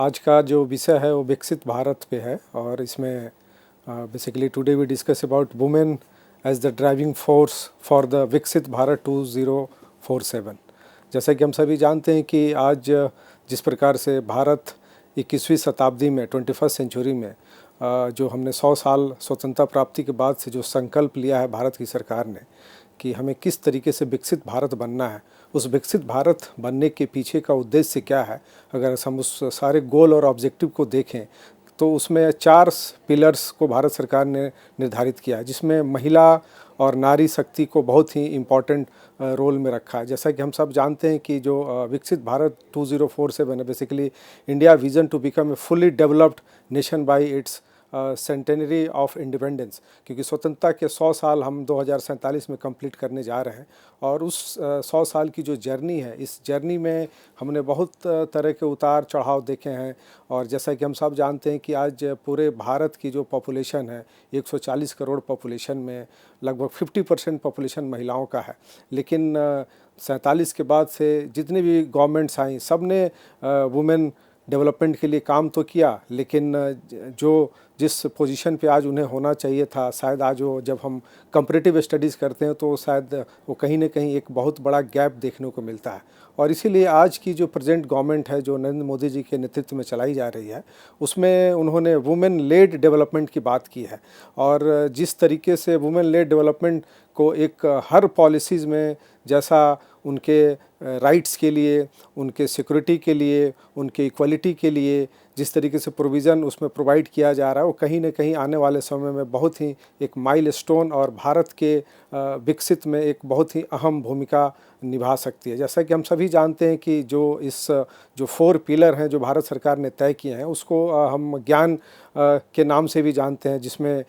आज का जो विषय है वो विकसित भारत पे है और इसमें basically today we discuss about women as the driving force for the Viksit Bharat 2047। जैसा कि हम सभी जानते हैं कि आज जिस प्रकार से भारत 21वीं शताब्दी में 21st सेंचुरी में जो हमने 100 साल स्वतंत्रता प्राप्ति के बाद से जो संकल्प लिया है भारत की सरकार ने कि हमें किस तरीके से विकसित भारत बनना है, उस विकसित भारत बनने के पीछे का उद्देश्य क्या है, अगर हम उस सारे गोल और ऑब्जेक्टिव को देखें तो उसमें 4 पिलर्स को भारत सरकार ने निर्धारित किया है, जिसमें महिला और नारी शक्ति को बहुत ही इम्पॉर्टेंट रोल में रखा है। जैसा कि हम सब जानते हैं कि जो विकसित भारत 2047 है, basically India vision to become a fully developed nation by its centenary of independence, क्योंकि स्वतंत्रता के 100 साल हम 2047 में कंप्लीट करने जा रहे हैं। और उस 100 साल की जो जर्नी है, इस जर्नी में हमने बहुत तरह के उतार चढ़ाव देखे हैं। और जैसा कि हम सब जानते हैं कि आज पूरे भारत की जो पॉपुलेशन है 140 करोड़ पॉपुलेशन में लगभग 50% पॉपुलेशन महिलाओं का है। लेकिन 47 के बाद से जितने भी गवर्नमेंट्स आई सब ने वुमेन डेवलपमेंट के लिए काम तो किया, लेकिन जो जिस पोजीशन पे आज उन्हें होना चाहिए था, शायद आज वो जब हम कंपैरेटिव स्टडीज़ करते हैं तो शायद वो कहीं ना कहीं एक बहुत बड़ा गैप देखने को मिलता है। और इसीलिए आज की जो प्रेजेंट गवर्नमेंट है, जो नरेंद्र मोदी जी के नेतृत्व में चलाई जा रही है, उसमें उन्होंने वुमेन लेड डेवलपमेंट की बात की है। और जिस तरीके से वुमेन लेड डेवलपमेंट को एक हर पॉलिसीज़ में, जैसा उनके राइट्स के लिए, उनके सिक्योरिटी के लिए, उनके इक्वलिटी के लिए जिस तरीके से प्रोविज़न उसमें प्रोवाइड किया जा रहा है, वो कहीं ना कहीं आने वाले समय में बहुत ही एक माइलस्टोन और भारत के विकसित में एक बहुत ही अहम भूमिका निभा सकती है। जैसा कि हम सभी जानते हैं कि जो 4 पिलर हैं जो भारत सरकार ने तय किए हैं, उसको हम ज्ञान के नाम से भी जानते हैं, जिसमें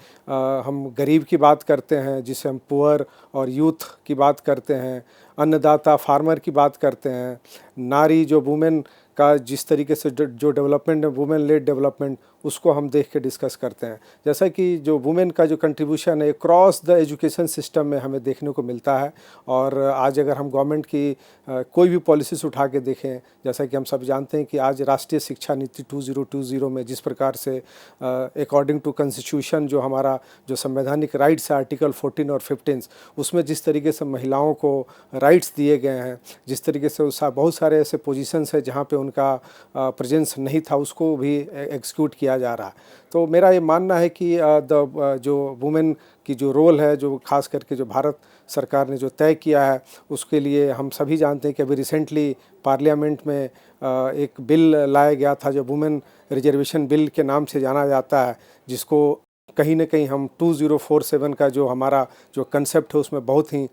हम गरीब की बात करते हैं, जिसे हम पुअर और यूथ की बात करते हैं, अन्नदाता फार्मर की बात करते हैं, नारी जो वुमेन का जिस तरीके से जो डेवलपमेंट है, वुमेन लेड डेवलपमेंट, उसको हम देख के डिस्कस करते हैं। जैसा कि जो वुमेन का जो कंट्रीब्यूशन है क्रॉस द एजुकेशन सिस्टम में हमें देखने को मिलता है। और आज अगर हम गवर्नमेंट की कोई भी पॉलिसीज़ उठा के देखें, जैसा कि हम सब जानते हैं कि आज राष्ट्रीय शिक्षा नीति 2020 में जिस प्रकार से अकॉर्डिंग टू कॉन्स्टिट्यूशन जो हमारा जो संवैधानिक राइट्स है आर्टिकल 14 और 15, उसमें जिस तरीके से महिलाओं को राइट्स दिए गए हैं, जिस तरीके से बहुत सारे ऐसे पोजीशंस है जहाँ पे उनका प्रेजेंस नहीं था, उसको भी एग्जीक्यूट किया जा रहा है। तो मेरा ये मानना है कि जो वुमेन की जो रोल है, जो खास करके जो भारत सरकार ने जो तय किया है, उसके लिए हम सभी जानते हैं कि अभी रिसेंटली पार्लियामेंट में एक बिल लाया गया था जो वुमेन रिजर्वेशन बिल के नाम से जाना जाता है, जिसको कहीं ना कहीं हम 2047 का जो हमारा जो कंसेप्ट है उसमें बहुत ही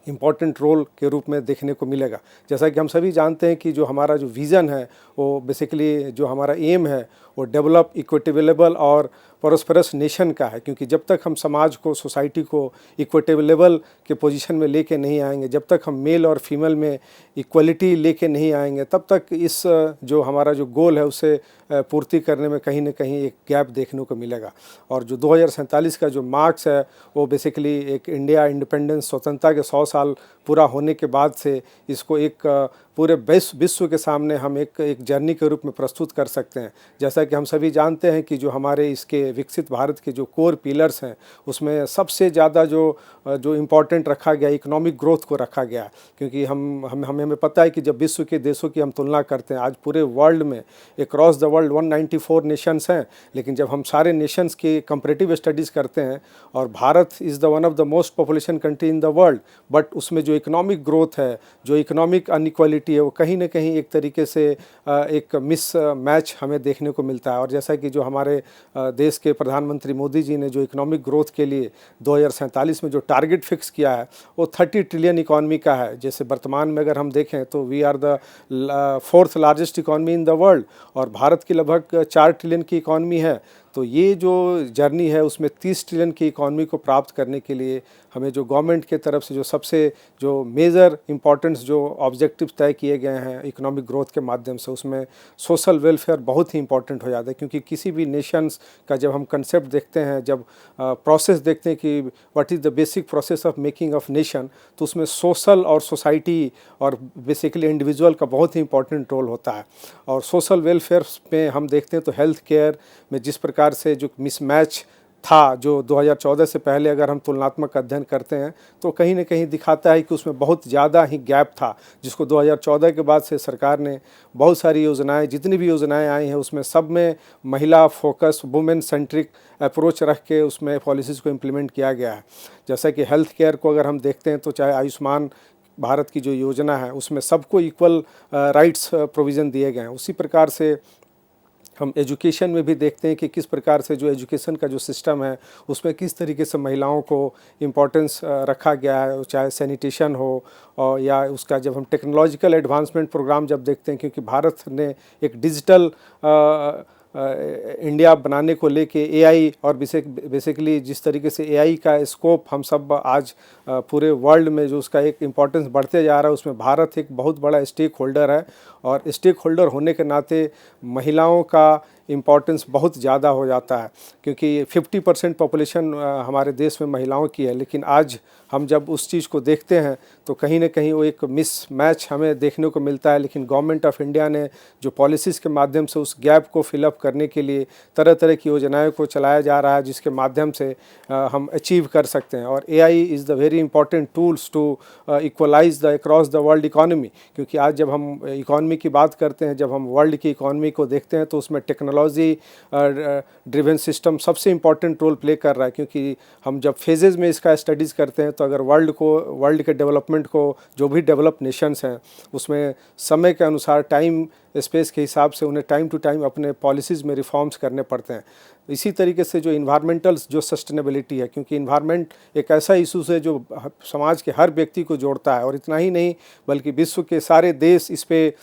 इम्पॉर्टेंट रोल के रूप में देखने को मिलेगा। जैसा कि हम सभी जानते हैं कि जो हमारा जो विज़न है वो बेसिकली जो हमारा एम है वो डेवलप, इक्विटेबल और प्रोस्पेरस नेशन का है, क्योंकि जब तक हम समाज को, सोसाइटी को इक्विटेबल के पोजीशन में लेके नहीं आएंगे, जब तक हम मेल और फीमेल में इक्वलिटी लेके नहीं आएंगे, तब तक इस जो हमारा जो गोल है उसे पूर्ति करने में कहीं ना कहीं एक गैप देखने को मिलेगा। और जो 2047 का जो मार्क्स है वो बेसिकली एक इंडिया इंडिपेंडेंस, स्वतंत्रता के 100 साल पूरा होने के बाद से इसको एक पूरे विश्व के सामने हम एक जर्नी के रूप में प्रस्तुत कर सकते हैं। जैसा कि हम सभी जानते हैं कि जो हमारे इसके विकसित भारत के जो कोर पिलर्स हैं, उसमें सबसे ज़्यादा जो इम्पोर्टेंट रखा गया इकोनॉमिक ग्रोथ को रखा गया, क्योंकि हमें पता है कि जब विश्व के देशों की हम तुलना करते हैं, आज पूरे वर्ल्ड में अक्रॉस द वर्ल्ड 194 नेशंस हैं, लेकिन जब हम सारे नेशंस की कंपैरेटिव स्टडीज़ करते हैं और Bharat is the one of the most population country in the world, but उसमें जो इकोनॉमिक ग्रोथ है, जो इकोनॉमिक अनइक्वालिटी है, वो कहीं ना कहीं एक तरीके से एक मिस मैच हमें देखने को मिलता है। और जैसा कि जो हमारे देश के प्रधानमंत्री मोदी जी ने जो इकोनॉमिक ग्रोथ के लिए 2047 में जो टारगेट फिक्स किया है वो 30 ट्रिलियन इकॉनमी का है। जैसे वर्तमान में अगर हम देखें तो we are the 4th largest economy in the world और भारत की लगभग 4 ट्रिलियन की इकॉनमी है। तो ये जो जर्नी है उसमें 30 ट्रिलियन की इकॉनमी को प्राप्त करने के लिए हमें जो गवर्नमेंट के तरफ से जो सबसे जो मेजर इम्पॉर्टेंस जो ऑब्जेक्टिव्स तय किए गए हैं इकोनॉमिक ग्रोथ के माध्यम से, उसमें सोशल वेलफेयर बहुत ही इंपॉर्टेंट हो जाता है। क्योंकि किसी भी नेशंस का जब हम कंसेप्ट देखते हैं, जब प्रोसेस देखते हैं कि what is the basic process of making of nation, तो उसमें सोशल और सोसाइटी और बेसिकली इंडिविजुअल का बहुत ही इंपॉर्टेंट रोल होता है। और सोशल वेलफेयर में हम देखते हैं तो हेल्थ केयर में जिस प्रकार से जो मिसमैच था, जो 2014 से पहले अगर हम तुलनात्मक अध्ययन करते हैं तो कहीं ना कहीं दिखाता है कि उसमें बहुत ज़्यादा ही गैप था, जिसको 2014 के बाद से सरकार ने बहुत सारी योजनाएं, जितनी भी योजनाएं आई हैं उसमें सब में महिला फोकस, वुमेन सेंट्रिक अप्रोच रख के उसमें पॉलिसीज़ को इम्प्लीमेंट किया गया है। जैसा कि हेल्थ केयर को अगर हम देखते हैं तो चाहे आयुष्मान भारत की जो योजना है उसमें सबको इक्वल राइट्स प्रोविज़न दिए गए हैं। उसी प्रकार से हम एजुकेशन में भी देखते हैं कि किस प्रकार से जो एजुकेशन का जो सिस्टम है उसमें किस तरीके से महिलाओं को इम्पोर्टेंस रखा गया है, चाहे सैनिटेशन हो और या उसका जब हम टेक्नोलॉजिकल एडवांसमेंट प्रोग्राम जब देखते हैं, क्योंकि भारत ने एक डिजिटल इंडिया बनाने को लेके एआई और बेसिकली जिस तरीके से एआई का स्कोप हम सब आज पूरे वर्ल्ड में जो उसका एक इम्पॉर्टेंस बढ़ते जा रहा है, उसमें भारत एक बहुत बड़ा स्टेक होल्डर है। और स्टेक होल्डर होने के नाते महिलाओं का इम्पॉर्टेंस बहुत ज़्यादा हो जाता है, क्योंकि 50% पॉपुलेशन हमारे देश में महिलाओं की है। लेकिन आज हम जब उस चीज़ को देखते हैं तो कहीं ना कहीं वो एक मिसमैच हमें देखने को मिलता है। लेकिन गवर्नमेंट ऑफ इंडिया ने जो पॉलिसीज़ के माध्यम से उस गैप को फिलअप करने के लिए तरह तरह की योजनाओं को चलाया जा रहा है, जिसके माध्यम से हम अचीव कर सकते हैं। और AI is the very important tools to equalize the across the world economy. क्योंकि आज जब हम इकॉनमी की बात करते हैं, जब हम वर्ल्ड की इकॉनमी को देखते हैं तो उसमें टेक्नोलॉजी ड्रिवन सिस्टम सबसे इम्पॉर्टेंट रोल प्ले कर रहा है। क्योंकि हम जब फेजेज़ में इसका स्टडीज़ करते हैं तो अगर वर्ल्ड के डेवलपमेंट को, जो भी डेवलप नेशंस हैं उसमें समय के अनुसार, टाइम स्पेस के हिसाब से उन्हें टाइम टू टाइम अपने पॉलिसीज़ में रिफॉर्म्स करने पड़ते हैं। इसी तरीके से जो इन्वायरमेंटल जो सस्टेनेबिलिटी है, क्योंकि इन्वायरमेंट एक ऐसा इशू है जो समाज के हर व्यक्ति को जोड़ता है, और इतना ही नहीं बल्कि विश्व के सारे देश इस पे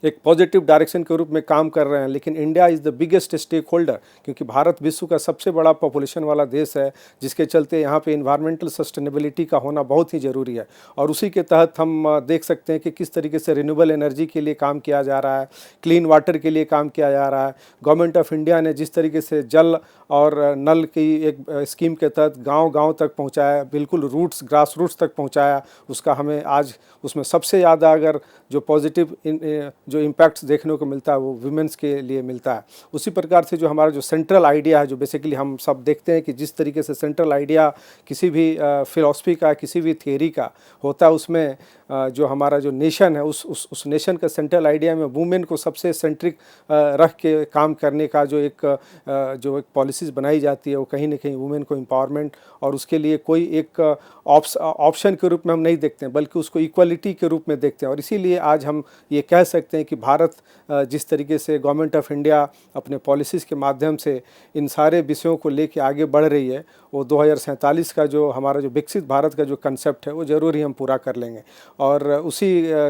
एक पॉजिटिव डायरेक्शन के रूप में काम कर रहे हैं। लेकिन India is the biggest stakeholder, क्योंकि भारत विश्व का सबसे बड़ा पॉपुलेशन वाला देश है, जिसके चलते यहाँ पे इन्वायरमेंटल सस्टेनेबिलिटी का होना बहुत ही ज़रूरी है। और उसी के तहत हम देख सकते हैं कि किस तरीके से रिन्यूएबल एनर्जी के लिए काम किया जा रहा है, क्लीन वाटर के लिए काम किया जा रहा है। गवर्नमेंट ऑफ इंडिया ने जिस तरीके से जल और नल की एक स्कीम के तहत गाँव तक पहुँचाया, बिल्कुल रूट्स, ग्रास रूट्स तक पहुँचाया, उसका हमें आज उसमें सबसे ज़्यादा अगर जो पॉजिटिव जो इम्पैक्ट्स देखने को मिलता है वो वुमेन्स के लिए मिलता है। उसी प्रकार से जो हमारा जो सेंट्रल आइडिया है, जो बेसिकली हम सब देखते हैं कि जिस तरीके से सेंट्रल आइडिया किसी भी फिलॉसफी का, किसी भी थियरी का होता है, उसमें जो हमारा जो नेशन है उस नेशन का सेंट्रल आइडिया में वुमेन को सबसे सेंट्रिक रख के काम करने का जो एक पॉलिसीज़ बनाई जाती है, वो कहीं ना कहीं वुमेन को एम्पावरमेंट और उसके लिए कोई एक ऑप्शन के रूप में हम नहीं देखते हैं, बल्कि उसको इक्वलिटी के रूप में देखते हैं। और इसीलिए आज हम ये कह सकते हैं कि भारत जिस तरीके से गवर्नमेंट ऑफ इंडिया अपने पॉलिसीज़ के माध्यम से इन सारे विषयों को लेके आगे बढ़ रही है, वो 2047 का जो हमारा जो विकसित भारत का जो कंसेप्ट है वो ज़रूर ही हम पूरा कर लेंगे। और उसी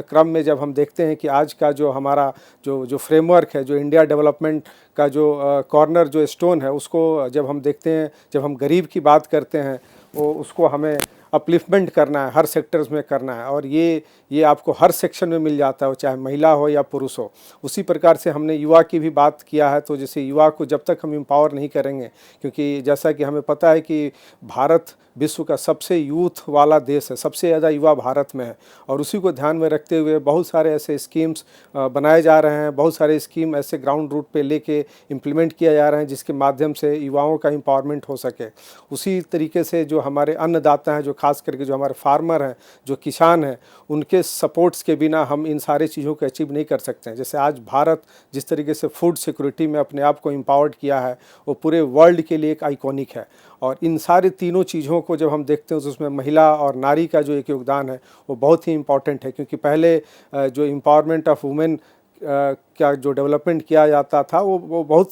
क्रम में जब हम देखते हैं कि आज का जो हमारा जो फ्रेमवर्क है, जो इंडिया डेवलपमेंट का जो कॉर्नर जो स्टोन है, उसको जब हम देखते हैं, जब हम गरीब की बात करते हैं, वो उसको हमें अपलिफ्टमेंट करना है, हर सेक्टर्स में करना है। और ये आपको हर सेक्शन में मिल जाता है, चाहे महिला हो या पुरुष हो। उसी प्रकार से हमने युवा की भी बात किया है, तो जैसे युवा को जब तक हम एम्पावर नहीं करेंगे, क्योंकि जैसा कि हमें पता है कि भारत विश्व का सबसे यूथ वाला देश है, सबसे ज़्यादा युवा भारत में है। और उसी को ध्यान में रखते हुए बहुत सारे ऐसे स्कीम्स बनाए जा रहे हैं, बहुत सारे स्कीम ऐसे ग्राउंड रूट पे लेके इम्प्लीमेंट किया जा रहे हैं, जिसके माध्यम से युवाओं का एम्पावरमेंट हो सके। उसी तरीके से जो हमारे अन्नदाता हैं, जो खास करके जो हमारे फार्मर हैं, जो किसान हैं, उनके सपोर्ट्स के बिना हम इन सारे चीज़ों को अचीव नहीं कर सकते हैं। जैसे आज भारत जिस तरीके से फूड सिक्योरिटी में अपने आप को एम्पावर्ड किया है, वो पूरे वर्ल्ड के लिए एक आइकॉनिक है। और इन सारे तीनों चीज़ों को जब हम देखते हैं तो उसमें महिला और नारी का जो एक योगदान है वो बहुत ही इम्पॉर्टेंट है। क्योंकि पहले जो एम्पावरमेंट ऑफ वुमेन का जो डेवलपमेंट किया जाता था वो बहुत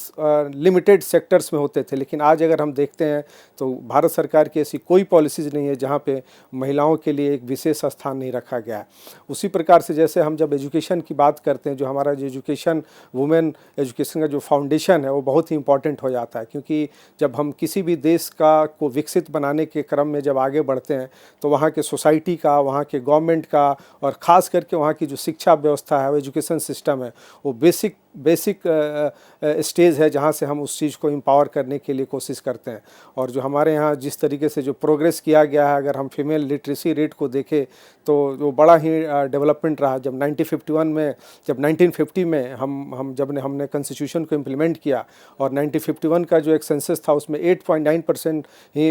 लिमिटेड सेक्टर्स में होते थे। लेकिन आज अगर हम देखते हैं तो भारत सरकार की ऐसी कोई पॉलिसीज़ नहीं है जहाँ पे महिलाओं के लिए एक विशेष स्थान नहीं रखा गया है। उसी प्रकार से जैसे हम जब एजुकेशन की बात करते हैं, जो हमारा जो एजुकेशन, वुमेन एजुकेशन का जो फाउंडेशन है वो बहुत ही इंपॉर्टेंट हो जाता है, क्योंकि जब हम किसी भी देश को विकसित बनाने के क्रम में जब आगे बढ़ते हैं तो वहाँ के सोसाइटी का, वहाँ के गवर्नमेंट का और ख़ास करके वहाँ की जो शिक्षा व्यवस्था है, वो एजुकेशन सिस्टम है, वो बेसिक स्टेज है जहाँ से हम उस चीज़ को एम्पावर करने के लिए कोशिश करते हैं। और जो हमारे यहाँ जिस तरीके से जो प्रोग्रेस किया गया है, अगर हम फीमेल लिटरेसी रेट को देखें तो वो बड़ा ही डेवलपमेंट रहा। जब 1950 में हमने कॉन्स्टिट्यूशन को इम्प्लीमेंट किया और 1951 का जो एक सेंसस था उसमें 8.9% ही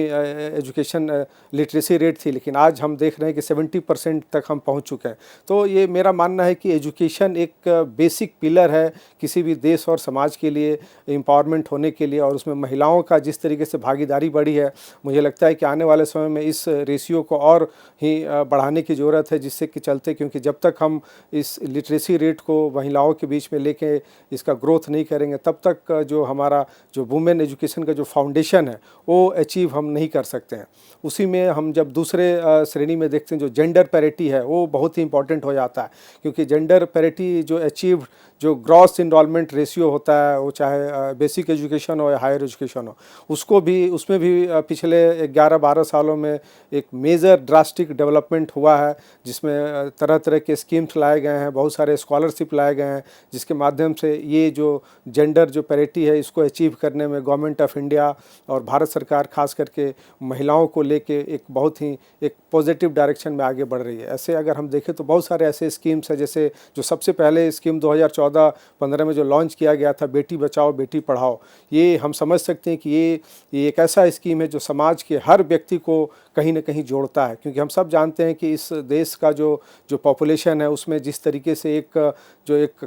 एजुकेशन लिटरेसी रेट थी, लेकिन आज हम देख रहे हैं कि 70% तक हम पहुँच चुके हैं। तो ये मेरा मानना है कि एजुकेशन एक बेसिक पिलर है किसी भी देश और समाज के लिए एम्पावरमेंट होने के लिए। और उसमें महिलाओं का जिस तरीके से भागीदारी बढ़ी है, मुझे लगता है कि आने वाले समय में इस रेशियो को और ही बढ़ाने की ज़रूरत है, जिससे कि चलते, क्योंकि जब तक हम इस लिटरेसी रेट को महिलाओं के बीच में लेके इसका ग्रोथ नहीं करेंगे तब तक जो हमारा जो वुमेन एजुकेशन का जो फाउंडेशन है वो अचीव हम नहीं कर सकते हैं। उसी में हम जब दूसरे श्रेणी में देखते हैं जो जेंडर पैरिटी है वो बहुत ही इंपॉर्टेंट हो जाता है, क्योंकि जेंडर पैरिटी जो अचीव जो ग्रॉस इनरोलमेंट रेशियो होता है, वो चाहे बेसिक एजुकेशन हो या हायर एजुकेशन हो, उसमें भी पिछले 11-12 सालों में एक मेजर ड्रास्टिक डेवलपमेंट हुआ है, जिसमें तरह तरह के स्कीम्स लाए गए हैं, बहुत सारे स्कॉलरशिप लाए गए हैं, जिसके माध्यम से ये जो जेंडर जो पैरिटी है इसको अचीव करने में गवर्नमेंट ऑफ इंडिया और भारत सरकार खास करके महिलाओं को लेके एक बहुत ही एक पॉजिटिव डायरेक्शन में आगे बढ़ रही है। ऐसे अगर हम देखें तो बहुत सारे ऐसे स्कीम्स हैं, जैसे जो सबसे पहले स्कीम 2014-15 में जो लॉन्च किया गया था, बेटी बचाओ बेटी पढ़ाओ, ये हम समझ सकते हैं कि ये एक ऐसा स्कीम है जो समाज के हर व्यक्ति को कहीं ना कहीं जोड़ता है, क्योंकि हम सब जानते हैं कि इस देश का जो पॉपुलेशन है उसमें जिस तरीके से एक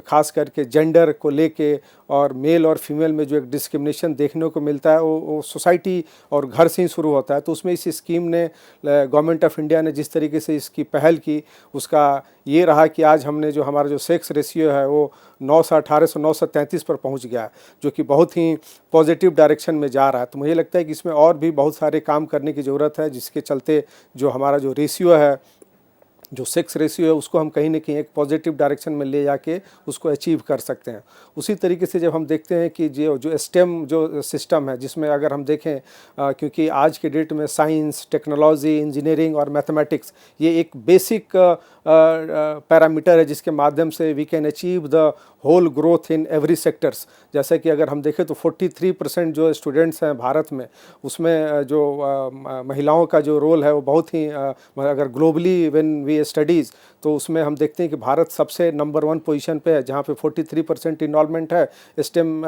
खास करके जेंडर को लेके और मेल और फीमेल में जो एक डिस्क्रिमिनेशन देखने को मिलता है वो सोसाइटी और घर से ही शुरू होता है। तो उसमें इस स्कीम ने, गवर्नमेंट ऑफ इंडिया ने जिस तरीके से इसकी पहल की, उसका ये रहा कि आज हमने जो हमारा जो सेक्स रेशियो है वो 9 से 18 से 9 से 33 पर पहुंच गया है, जो कि बहुत ही पॉजिटिव डायरेक्शन में जा रहा है। तो मुझे लगता है कि इसमें और भी बहुत सारे काम करने की ज़रूरत है, जिसके चलते जो हमारा जो रेशियो है, जो सेक्स रेशियो है, उसको हम कहीं ना कहीं एक पॉजिटिव डायरेक्शन में ले जाके उसको अचीव कर सकते हैं। उसी तरीके से जब हम देखते हैं कि जो स्टेम जो सिस्टम है, जिसमें अगर हम देखें क्योंकि आज के डेट में साइंस, टेक्नोलॉजी, इंजीनियरिंग और मैथमेटिक्स ये एक बेसिक पैरामीटर है जिसके माध्यम से we can achieve the whole growth in every sectors. जैसे कि अगर हम देखें तो 43% जो स्टूडेंट्स हैं भारत में, उसमें जो महिलाओं का जो रोल है वो बहुत ही अगर ग्लोबली व्हेन वी स्टडीज़ तो उसमें हम देखते हैं कि भारत सबसे नंबर 1 पोजीशन पे है, जहाँ पे 43% इन्वॉल्वमेंट है स्टेम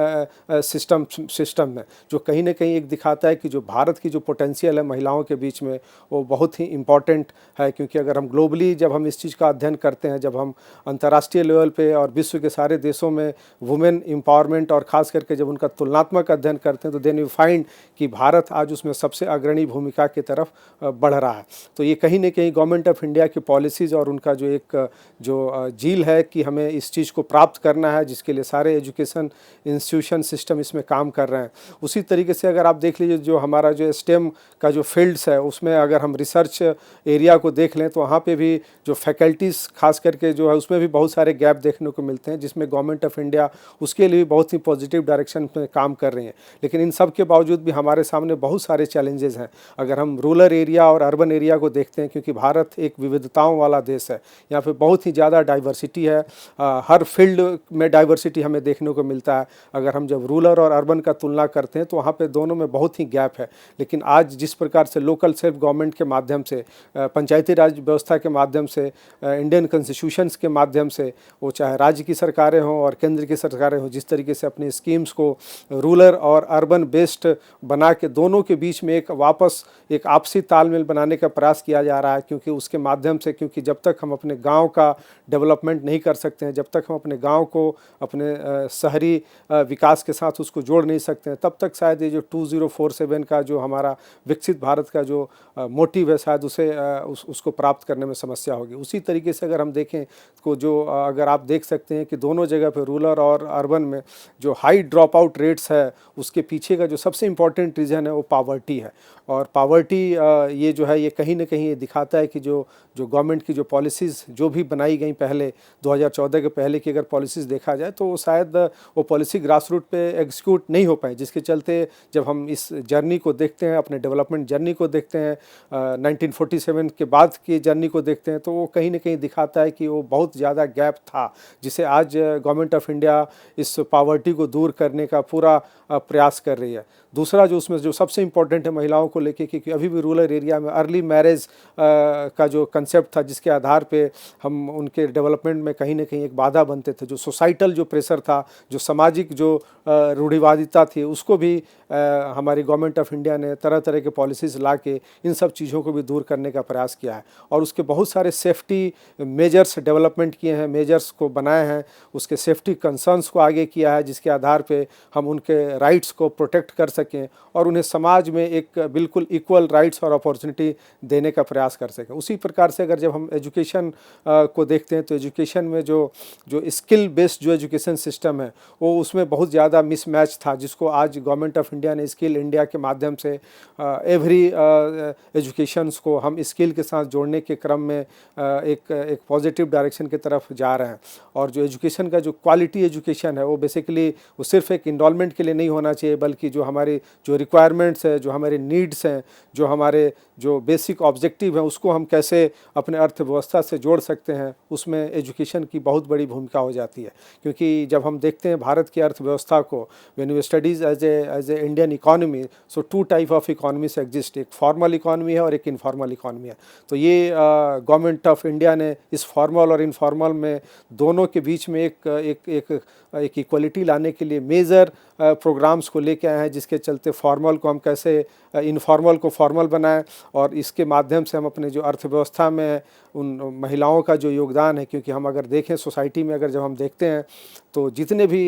सिस्टम में, जो कहीं ना कहीं एक दिखाता है कि जो भारत की जो पोटेंशियल है महिलाओं के बीच में वो बहुत ही इम्पॉर्टेंट है। क्योंकि अगर हम ग्लोबली जब हम इस चीज़ का अध्ययन करते हैं, जब हम अंतर्राष्ट्रीय लेवल पे और विश्व के सारे देशों में वुमेन एम्पावरमेंट और ख़ास करके जब उनका तुलनात्मक अध्ययन करते हैं तो देन यू फाइंड कि भारत आज उसमें सबसे अग्रणी भूमिका की तरफ बढ़ रहा है। तो ये कहीं ना कहीं गवर्नमेंट ऑफ इंडिया की पॉलिसीज़ और उनका जो झील है कि हमें इस चीज़ को प्राप्त करना है, जिसके लिए सारे एजुकेशन इंस्टीट्यूशन सिस्टम इसमें काम कर रहे हैं। उसी तरीके से अगर आप देख लीजिए जो हमारा जो स्टेम का जो फील्ड्स है उसमें अगर हम रिसर्च एरिया को देख लें तो वहाँ पे भी जो फैकल्टीज़ खास करके जो है उसमें भी बहुत सारे गैप देखने को मिलते हैं, जिसमें गवर्नमेंट ऑफ इंडिया उसके लिए भी बहुत ही पॉजिटिव डायरेक्शन में काम कर रही है। लेकिन इन सब के बावजूद भी हमारे सामने बहुत सारे चैलेंजेस हैं। अगर हम रूरल एरिया और अर्बन एरिया को देखते हैं, क्योंकि भारत एक विविधताओं वाला देश है, यहाँ पे बहुत ही ज़्यादा डाइवर्सिटी है, हर फील्ड में डाइवर्सिटी हमें देखने को मिलता है। अगर हम जब रूरल और अर्बन का तुलना करते हैं तो वहाँ पे दोनों में बहुत ही गैप है। लेकिन आज जिस प्रकार से लोकल सेल्फ गवर्नमेंट के माध्यम से, पंचायती राज व्यवस्था के माध्यम से, इंडियन कॉन्स्टिट्यूशंस के माध्यम से, वो चाहे राज्य की सरकारें हों और केंद्र की सरकारें हों, जिस तरीके से अपनी स्कीम्स को रूरल और अर्बन बेस्ड बना के दोनों के बीच में एक आपसी तालमेल बनाने का प्रयास किया जा रहा है, क्योंकि उसके माध्यम से क्योंकि जब तक हम अपने गांव का डेवलपमेंट नहीं कर सकते हैं, जब तक हम अपने गांव को अपने शहरी विकास के साथ उसको जोड़ नहीं सकते हैं, तब तक शायद ये जो 2047 का जो हमारा विकसित भारत का जो मोटिव है, शायद उसको प्राप्त करने में समस्या होगी। उसी तरीके से अगर हम देखें तो जो अगर आप देख सकते हैं कि दोनों जगह पे रूरल और अर्बन में जो हाई ड्रॉप आउट रेट्स है, उसके पीछे का जो सबसे इम्पॉर्टेंट रीज़न है वो पावर्टी है। और पावर्टी ये जो है ये कहीं ना कहीं ये दिखाता है कि जो गवर्नमेंट की जो पॉलिसीज़ जो भी बनाई गई पहले 2014 के पहले की अगर पॉलिसीज़ देखा जाए तो शायद वो पॉलिसी ग्रास रूट पे एग्जीक्यूट नहीं हो पाई, जिसके चलते जब हम इस जर्नी को देखते हैं, अपने डेवलपमेंट जर्नी को देखते हैं, 1947 के बाद की जर्नी को देखते हैं, तो वो कहीं ना कहीं दिखाता है कि वो बहुत ज़्यादा गैप था, जिसे आज गवर्नमेंट ऑफ इंडिया इस पावर्टी को दूर करने का पूरा प्रयास कर रही है। दूसरा जो उसमें जो सबसे इम्पोर्टेंट है महिलाओं को लेके, क्योंकि अभी भी रूरल एरिया में अर्ली मैरिज का जो कंसेप्ट था, जिसके आधार पे हम उनके डेवलपमेंट में कहीं ना कहीं एक बाधा बनते थे, जो सोसाइटल जो प्रेशर था, जो सामाजिक जो रूढ़िवादिता थी, उसको भी हमारी गवर्नमेंट ऑफ इंडिया ने तरह तरह के पॉलिसीज़ ला के इन सब चीज़ों को भी दूर करने का प्रयास किया है। और उसके बहुत सारे सेफ्टी मेजर्स डेवलपमेंट किए हैं, मेजर्स को बनाए हैं, उसके सेफ्टी कंसर्न्स को आगे किया है, जिसके आधार पे हम उनके राइट्स को प्रोटेक्ट कर सकें और उन्हें समाज में एक बिल्कुल इक्वल राइट्स और अपॉर्चुनिटी देने का प्रयास कर सकें। उसी प्रकार से अगर जब हम एजुकेशन को देखते हैं तो एजुकेशन में जो स्किल बेस्ड जो एजुकेशन सिस्टम है, वो उसमें बहुत ज़्यादा मिसमैच था, जिसको आज गवर्नमेंट ऑफ इंडिया ने स्किल इंडिया के माध्यम से एवरी एजुकेशंस को हम स्किल के साथ जोड़ने के क्रम में एक पॉजिटिव डायरेक्शन की तरफ जा रहे हैं। और जो एजुकेशन का जो क्वालिटी एजुकेशन है, वो बेसिकली वो सिर्फ एक इनरोलमेंट के लिए नहीं होना चाहिए, बल्कि जो हमारी जो रिक्वायरमेंट्स है, जो हमारे नीड्स हैं, जो हमारे जो बेसिक ऑब्जेक्टिव हैं, उसको हम कैसे अपने अर्थव्यवस्था से जोड़ सकते हैं, उसमें एजुकेशन की बहुत बड़ी भूमिका हो जाती है। क्योंकि जब हम देखते हैं भारत की अर्थव्यवस्था को, when you studies as a Indian economy, so two type of economies exist, एक फॉर्मल इकोनॉमी है और एक इनफॉर्मल इकोनॉमी है। तो ये गवर्नमेंट ऑफ इंडिया ने इस फॉर्मल और इनफॉर्मल में दोनों के बीच में एक इक्वलिटी लाने के लिए मेजर प्रोग्राम्स को लेके आए हैं, जिसके चलते फॉर्मल को हम कैसे इनफॉर्मल को फॉर्मल बनाएं, और इसके माध्यम से हम अपने जो अर्थव्यवस्था में उन महिलाओं का जो योगदान है, क्योंकि हम अगर देखें सोसाइटी में, अगर जब हम देखते हैं तो जितने भी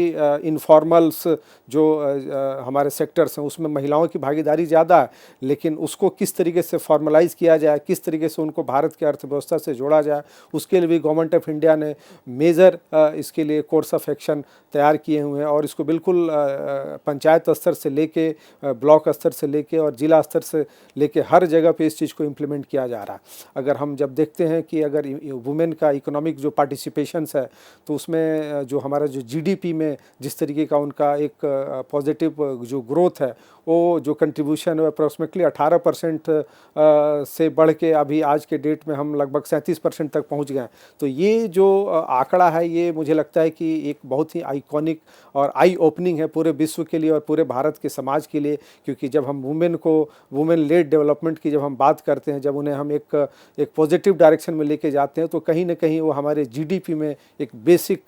इनफॉर्मल्स जो हमारे सेक्टर्स हैं, उसमें महिलाओं की भागीदारी ज़्यादा है, लेकिन उसको किस तरीके से फॉर्मलाइज़ किया जाए, किस तरीके से उनको भारत के अर्थव्यवस्था से जोड़ा जाए, उसके लिए भी गवर्नमेंट ऑफ इंडिया ने मेजर इसके लिए कोर्स ऑफ एक्शन तैयार किए हुए हैं। और इसको बिल्कुल पंचायत स्तर से लेके ब्लॉक स्तर से लेके और ज़िला स्तर से लेके हर जगह पे इस चीज़ को इम्प्लीमेंट किया जा रहा है। अगर हम जब देखते हैं कि अगर वुमेन का इकोनॉमिक जो पार्टिसिपेशंस है, तो उसमें जो हमारा जो जीडीपी में जिस तरीके का उनका एक पॉजिटिव जो ग्रोथ है, वो जो कंट्रीब्यूशन है अप्रॉक्सीमेटली 18% से बढ़ के अभी आज के डेट में हम लगभग 37% तक पहुंच गए। तो ये जो आंकड़ा है, ये मुझे लगता है कि एक बहुत ही आइकॉनिक और आई ओपनिंग है पूरे विश्व के लिए और पूरे भारत के समाज के लिए। क्योंकि जब हम वुमेन लेड डेवलपमेंट की जब हम बात करते हैं, जब उन्हें हम एक पॉजिटिव डायरेक्शन में लेके जाते हैं, तो कहीं ना कहीं वो हमारे जीडीपी में एक बेसिक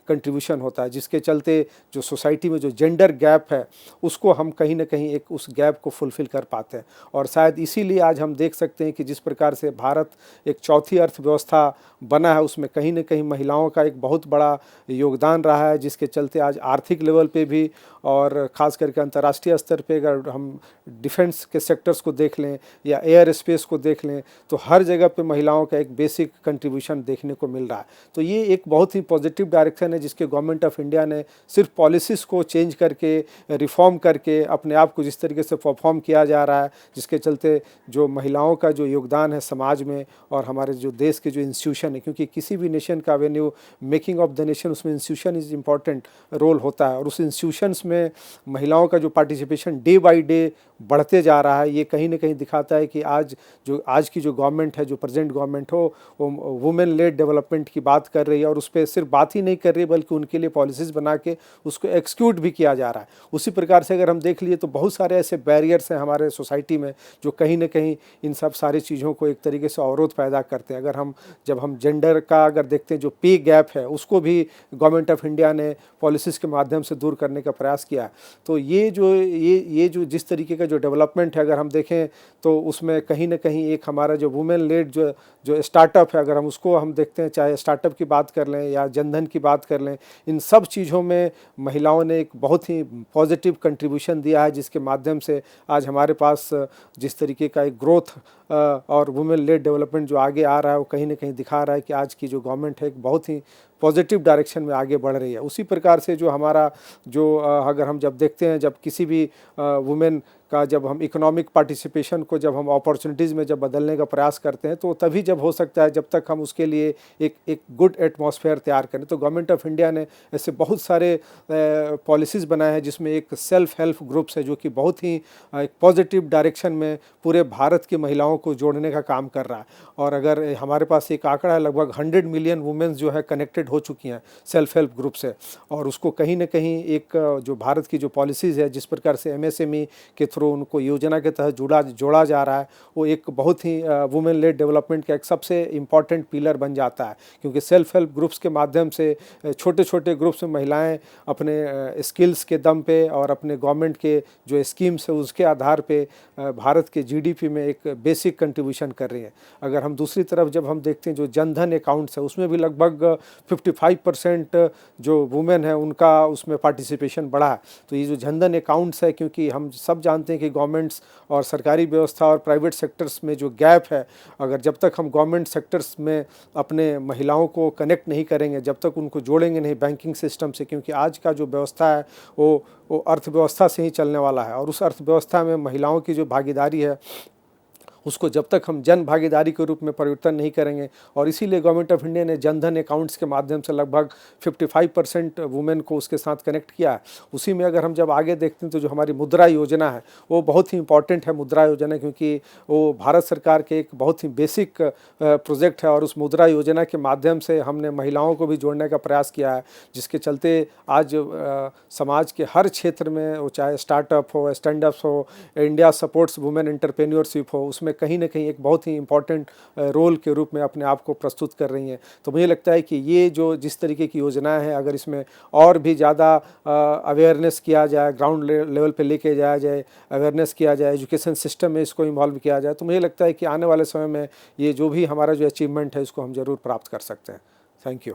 कंट्रीब्यूशन होता है, जिसके चलते जो सोसाइटी में जो जेंडर गैप है, उसको हम कहीं ना कहीं एक उस गैप को फुलफ़िल कर पाते हैं। और शायद इसीलिए आज हम देख सकते हैं कि जिस प्रकार से भारत एक चौथी अर्थव्यवस्था बना है, उसमें कहीं ना कहीं महिलाओं का एक बहुत बड़ा योगदान रहा है, जिसके चलते आज आर्थिक लेवल पे भी और ख़ास करके अंतर्राष्ट्रीय स्तर पे अगर हम डिफेंस के सेक्टर्स को देख लें या एयर स्पेस को देख लें, तो हर जगह पे महिलाओं का एक बेसिक कंट्रीब्यूशन देखने को मिल रहा है। तो ये एक बहुत ही पॉजिटिव डायरेक्शन है, जिसके गवर्नमेंट ऑफ इंडिया ने सिर्फ पॉलिसीज़ को चेंज करके, रिफॉर्म करके अपने आप को जिस तरीके से परफॉर्म किया जा रहा है, जिसके चलते जो महिलाओं का जो योगदान है समाज में और हमारे जो देश के जो इंस्टीट्यूशन है, क्योंकि किसी भी नेशन का when you making of the nation, उसमें इंस्टीट्यूशन इज़ इम्पॉर्टेंट रोल होता है। और उस इंस्टीट्यूशंस में महिलाओं का जो पार्टिसिपेशन डे बाई डे बढ़ते जा रहा है, ये कहीं ना कहीं दिखाता है कि आज की जो गवर्नमेंट है, जो प्रेजेंट गवर्नमेंट हो, वो वुमेन लेड डेवलपमेंट की बात कर रही है, और उस पर सिर्फ बात ही नहीं कर रही बल्कि उनके लिए पॉलिसीज़ बना के उसको एक्सिक्यूट भी किया जा रहा है। उसी प्रकार से अगर हम देख लिए तो बहुत सारे ऐसे बैरियर्स हैं हमारे सोसाइटी में, जो कहीं ना कहीं इन सब सारी चीज़ों को एक तरीके से अवरोध पैदा करते हैं। जब हम जेंडर का अगर देखते हैं, जो पे गैप है, उसको भी गवर्नमेंट ऑफ इंडिया ने पॉलिसीज़ के माध्यम से दूर करने का प्रयास किया है। तो ये ये जो जिस तरीके का जो डेवलपमेंट है, अगर हम देखें तो उसमें कहीं ना कहीं एक हमारा जो वुमेन लेड जो स्टार्टअप है, अगर हम उसको हम देखते हैं, चाहे स्टार्टअप की बात कर लें या जनधन की बात कर लें, इन सब चीज़ों में महिलाओं ने एक बहुत ही पॉजिटिव कंट्रीब्यूशन दिया है, जिसके माध्यम से आज हमारे पास जिस तरीके का एक ग्रोथ और वुमेन लेड डेवलपमेंट जो आगे आ रहा है, वो कहीं ना कहीं दिखा रहा है कि आज की जो गवर्नमेंट है एक बहुत ही पॉजिटिव डायरेक्शन में आगे बढ़ रही है। उसी प्रकार से जो हमारा जो अगर हम जब देखते हैं, जब किसी भी वुमेन का जब हम इकोनॉमिक पार्टिसिपेशन को जब हम अपॉर्चुनिटीज़ में जब बदलने का प्रयास करते हैं, तो तभी जब हो सकता है जब तक हम उसके लिए एक गुड एटमॉस्फेयर तैयार करें। तो गवर्नमेंट ऑफ इंडिया ने ऐसे बहुत सारे पॉलिसीज़ बनाए हैं, जिसमें एक सेल्फ हेल्प ग्रुप्स है जो कि बहुत ही एक पॉजिटिव डायरेक्शन में पूरे भारत की महिलाओं को जोड़ने का काम कर रहा है। और अगर हमारे पास एक आंकड़ा है, लगभग 100 मिलियन वुमेन्स जो है कनेक्टेड हो चुकी हैं सेल्फ हेल्प ग्रुप से, और उसको कहीं ना कहीं एक जो भारत की जो पॉलिसीज़ है, जिस प्रकार से MSME के थ्रू उनको योजना के तहत जोड़ा जा रहा है, वो एक बहुत ही वुमेन लेड डेवलपमेंट का एक सबसे इम्पॉर्टेंट पिलर बन जाता है। क्योंकि सेल्फ हेल्प ग्रुप्स के माध्यम से छोटे छोटे ग्रुप्स में महिलाएं अपने स्किल्स के दम पे और अपने गवर्नमेंट के जो स्कीम्स है उसके आधार पे भारत के GDP में एक बेसिक कंट्रीब्यूशन कर रही हैं। अगर हम दूसरी तरफ जब हम देखते हैं जो जनधन अकाउंट्स है, उसमें भी लगभग 55% जो वुमेन है उनका उसमें पार्टिसिपेशन बढ़ा है। तो ये जो जनधन अकाउंट्स है, क्योंकि हम सब जानते हैं कि गवर्नमेंट्स और सरकारी व्यवस्था और प्राइवेट सेक्टर्स में जो गैप है, अगर जब तक हम गवर्नमेंट सेक्टर्स में अपने महिलाओं को कनेक्ट नहीं करेंगे, जब तक उनको जोड़ेंगे नहीं बैंकिंग सिस्टम से, क्योंकि आज का जो व्यवस्था है वो अर्थव्यवस्था से ही चलने वाला है, और उस अर्थव्यवस्था में महिलाओं की जो भागीदारी है उसको जब तक हम जन भागीदारी के रूप में परिवर्तन नहीं करेंगे, और इसीलिए गवर्नमेंट ऑफ इंडिया ने जनधन अकाउंट्स के माध्यम से लगभग 55% वुमेन को उसके साथ कनेक्ट किया है। उसी में अगर हम जब आगे देखते हैं तो जो हमारी मुद्रा योजना है वो बहुत ही इंपॉर्टेंट है। मुद्रा योजना क्योंकि वो भारत सरकार के एक बहुत ही बेसिक प्रोजेक्ट है, और उस मुद्रा योजना के माध्यम से हमने महिलाओं को भी जोड़ने का प्रयास किया है, जिसके चलते आज समाज के हर क्षेत्र में, वो चाहे स्टार्टअप हो, स्टैंड अप्स हो, इंडिया सपोर्ट्स वुमेन एंटरप्रेन्योरशिप हो, उसमें कहीं ना कहीं एक बहुत ही इंपॉर्टेंट रोल के रूप में अपने आप को प्रस्तुत कर रही हैं। तो मुझे लगता है कि ये जो जिस तरीके की योजनाएं हैं, अगर इसमें और भी ज़्यादा अवेयरनेस किया जाए, ग्राउंड लेवल पे लेके जाया जाए, अवेयरनेस किया जाए, एजुकेशन सिस्टम में इसको इन्वॉल्व किया जाए, तो मुझे लगता है कि आने वाले समय में ये जो भी हमारा जो अचीवमेंट है इसको हम ज़रूर प्राप्त कर सकते हैं। Thank you.